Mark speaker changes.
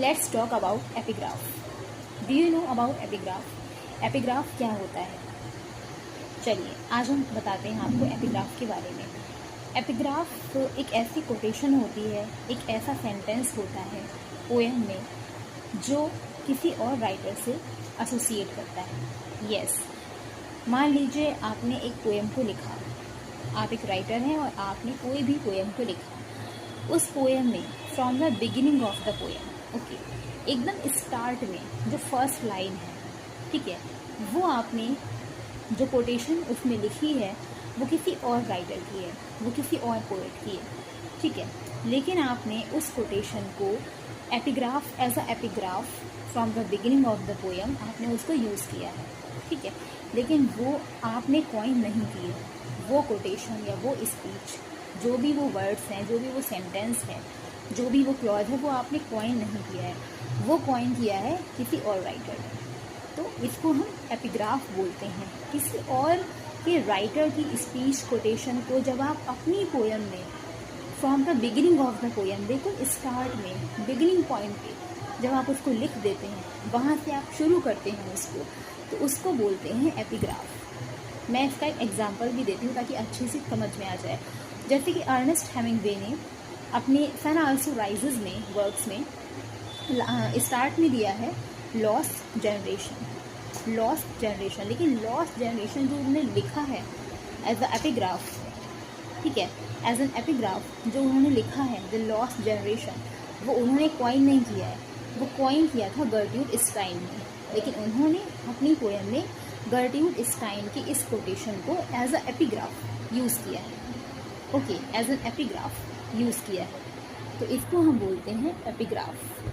Speaker 1: Let's talk about epigraph. Do you know about epigraph? Epigraph क्या होता है? चलिए आज हम बताते हैं आपको एपिग्राफ के बारे में। एपिग्राफ एक ऐसी कोटेशन होती है, एक ऐसा सेंटेंस होता है पोएम में जो किसी और राइटर से एसोसिएट करता है। यस, मान लीजिए आपने एक पोएम को लिखा, आप एक राइटर हैं और आपने कोई भी पोएम को लिखा। उस पोएम में from the beginning of the poem, okay, एकदम स्टार्ट में जो फर्स्ट लाइन है, ठीक है, वो आपने जो कोटेशन उसमें लिखी है वो किसी और राइटर की है, वो किसी और पोएट की है, ठीक है। लेकिन आपने उस कोटेशन को epigraph, as a epigraph from the beginning of the poem आपने उसको यूज़ किया है, ठीक है। लेकिन वो आपने कॉइन नहीं की है, वो कोटेशन या वो स्पीच, जो भी वो वर्ड्स हैं, जो भी वो सेंटेंस है, जो भी वो क्लॉज है, वो आपने कॉइन नहीं किया है, वो कॉइन किया है किसी और राइटर ने। तो इसको हम एपिग्राफ बोलते हैं। किसी और के राइटर की स्पीच, कोटेशन को जब आप अपनी पोएम में from the beginning of the poem, बिल्कुल स्टार्ट में बिगिनिंग पॉइंट पे जब आप उसको लिख देते हैं, वहाँ से आप शुरू करते हैं उसको, तो उसको बोलते हैं एपिग्राफ। मैं इसका एक एग्जाम्पल भी देती हूँ ताकि अच्छे से समझ में आ जाए। जैसे कि अर्नेस्ट हेमिंग्वे ने अपने सन आल्सो राइजेस में वर्क्स में स्टार्ट में दिया है लॉस्ट जनरेशन, लॉस्ट जनरेशन। लेकिन लॉस्ट जनरेशन जो उन्होंने लिखा है एज अ एपिग्राफ, ठीक है, एज एन एपिग्राफ जो उन्होंने लिखा है द लॉस्ट जनरेशन, वो उन्होंने कॉइन नहीं किया है, वो कॉइन किया था गर्ट्यूड स्टाइन ने। लेकिन उन्होंने अपनी पोएम में गर्ट्यूड स्टाइन की इस कोटेशन को एज अ एपिग्राफ यूज़ किया है, okay, as an epigraph use किया है। तो इसको हम बोलते हैं एपिग्राफ।